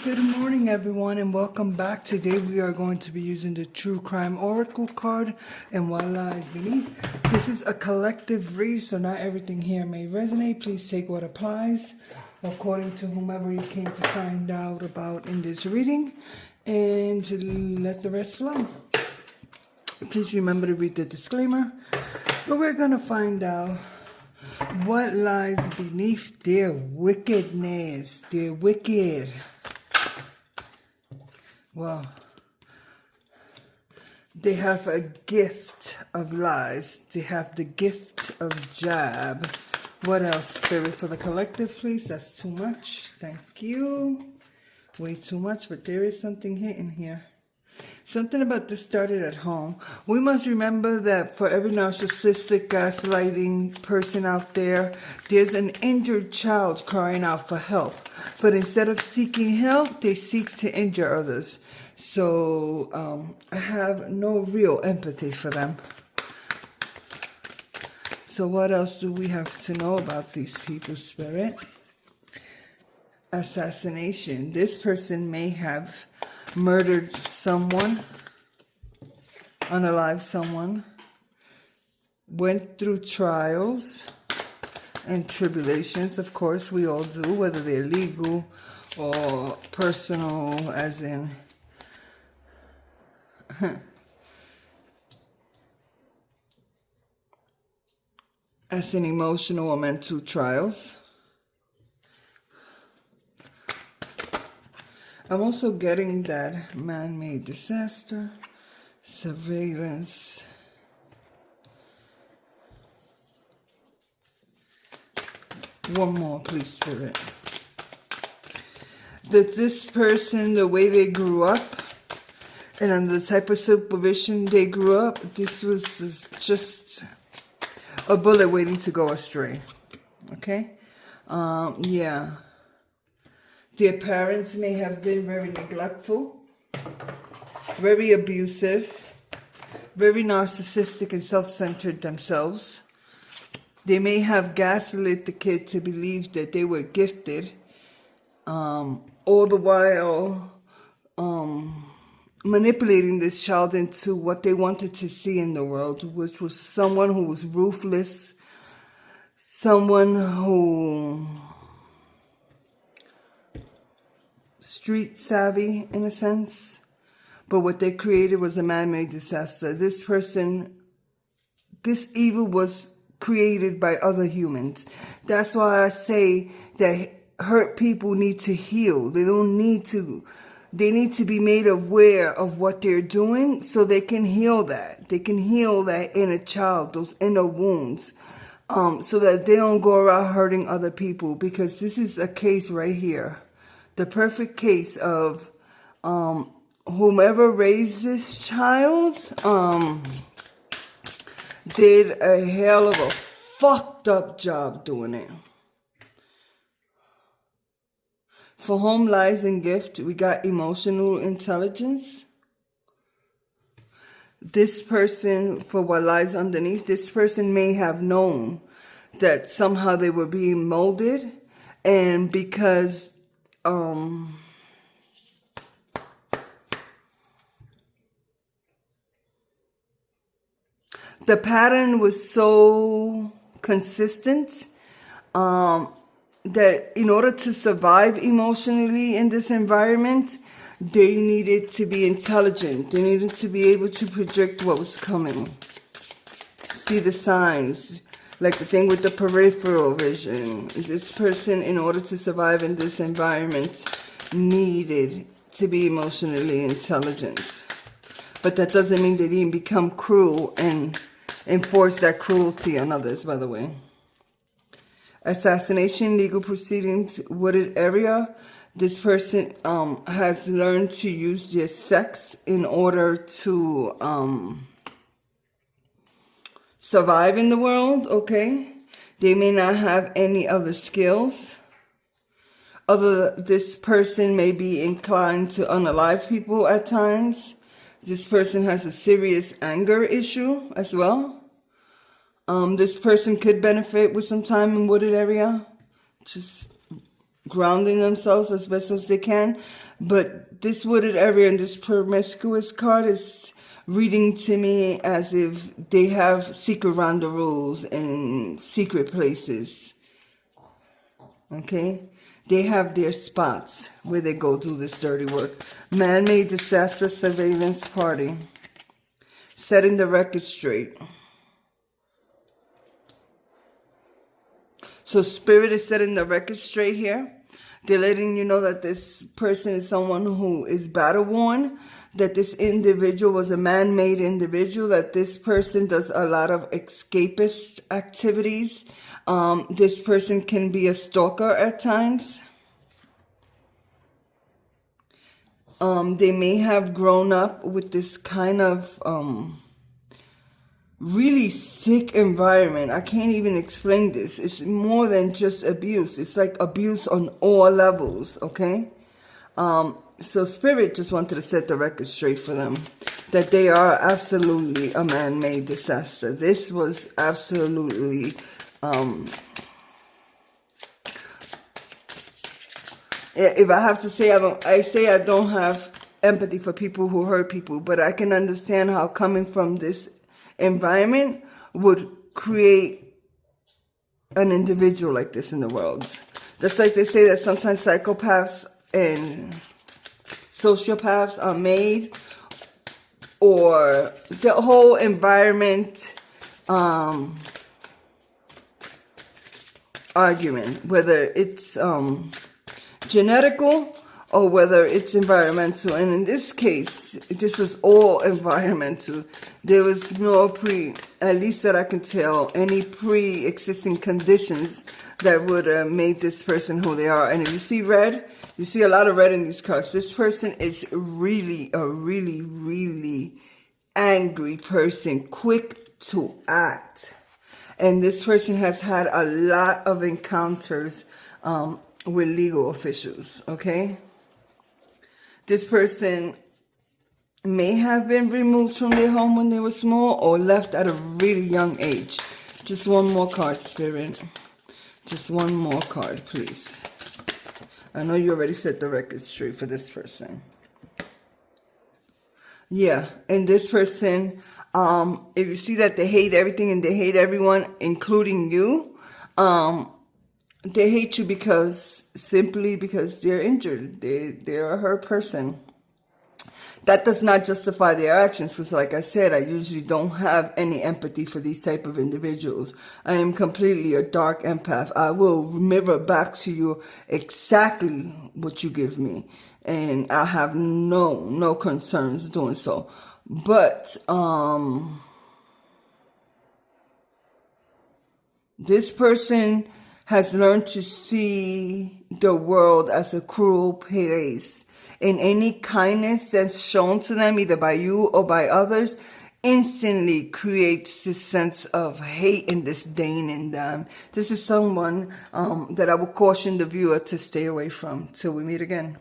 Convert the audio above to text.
Good morning, everyone, and welcome back. Today we are going to be using the True Crime Oracle card and What Lies Beneath. This is a collective read, so not everything here may resonate. Please take what applies according to whomever you came to find out about in this reading, and let the rest flow. Please remember to read the disclaimer. So we're going to find out what lies beneath their wickedness. They're wicked. Well, they have a gift of lies. They have the gift of jab. What else, Spirit, for the collective, please? That's too much. Thank you. Way too much, but there is something hidden here. Something about this started at home. We must remember that for every narcissistic, gaslighting person out there, there's an injured child crying out for help. But instead of seeking help, they seek to injure others. So I have no real empathy for them. So what else do we have to know about these people, Spirit? Assassination. This person may have murdered someone, unalived someone, went through trials and tribulations. Of course, we all do, whether they're legal or personal, as in as in emotional or mental trials. I'm also getting that man-made disaster, surveillance, one more, please, Spirit. That this person, the way they grew up, and under the type of supervision they grew up, this was just a bullet waiting to go astray. Okay? Yeah. Their parents may have been very neglectful, very abusive, very narcissistic and self-centered themselves. They may have gaslit the kid to believe that they were gifted, all the while manipulating this child into what they wanted to see in the world, which was someone who was ruthless, someone who street savvy in a sense, but what they created was a man-made disaster. This person, this evil was created by other humans. That's why I say that hurt people need to heal. They need to be made aware of what they're doing so they can heal that. They can heal that inner child, those inner wounds, so that they don't go around hurting other people, because this is a case right here. The perfect case of whomever raised this child did a hell of a fucked up job doing it. For home lies and gift, we got emotional intelligence. This person, for what lies underneath, this person may have known that somehow they were being molded, and because the pattern was so consistent that in order to survive emotionally in this environment, they needed to be intelligent. They needed to be able to predict what was coming, see the signs, like the thing with the peripheral vision. This person, in order to survive in this environment, needed to be emotionally intelligent. But that doesn't mean they didn't become cruel and enforce that cruelty on others, by the way. Assassination, legal proceedings, wooded area. This person has learned to use their sex in order to survive in the world, okay? They may not have any other skills. This person may be inclined to unalive people at times. This person has a serious anger issue as well. This person could benefit with some time in wooded area. Just grounding themselves as best as they can. But this wooded area and this promiscuous card is reading to me as if they have secret rendezvous in secret places. Okay? They have their spots where they go do this dirty work. Man-made disaster surveillance party. Setting the record straight. So Spirit is setting the record straight here. They're letting you know that this person is someone who is battle-worn, that this individual was a man-made individual, that this person does a lot of escapist activities. This person can be a stalker at times. They may have grown up with this kind of really sick environment. I can't even explain this. It's more than just abuse. It's like abuse on all levels, okay? So Spirit just wanted to set the record straight for them, that they are absolutely a man-made disaster. This was absolutely if I have to say, I don't have empathy for people who hurt people, but I can understand how coming from this environment would create an individual like this in the world. Just like they say that sometimes psychopaths and sociopaths are made, or the whole environment argument, whether it's genetical or whether it's environmental. And in this case, this was all environmental. There was no at least that I can tell, any pre-existing conditions that would have made this person who they are. And if you see red, you see a lot of red in these cards. This person is really a really angry person, quick to act. And this person has had a lot of encounters with legal officials, okay? This person may have been removed from their home when they were small or left at a really young age. Just one more card, Spirit. Just one more card, please. I know you already set the record straight for this person. Yeah, and this person, if you see that they hate everything and they hate everyone, including you, they hate you simply because they're injured. They're a hurt person. That does not justify their actions, because like I said, I usually don't have any empathy for these type of individuals. I am completely a dark empath. I will mirror back to you exactly what you give me, and I have no concerns doing so. But this person has learned to see the world as a cruel place. And any kindness that's shown to them, either by you or by others, instantly creates this sense of hate and disdain in them. This is someone that I would caution the viewer to stay away from. Till we meet again.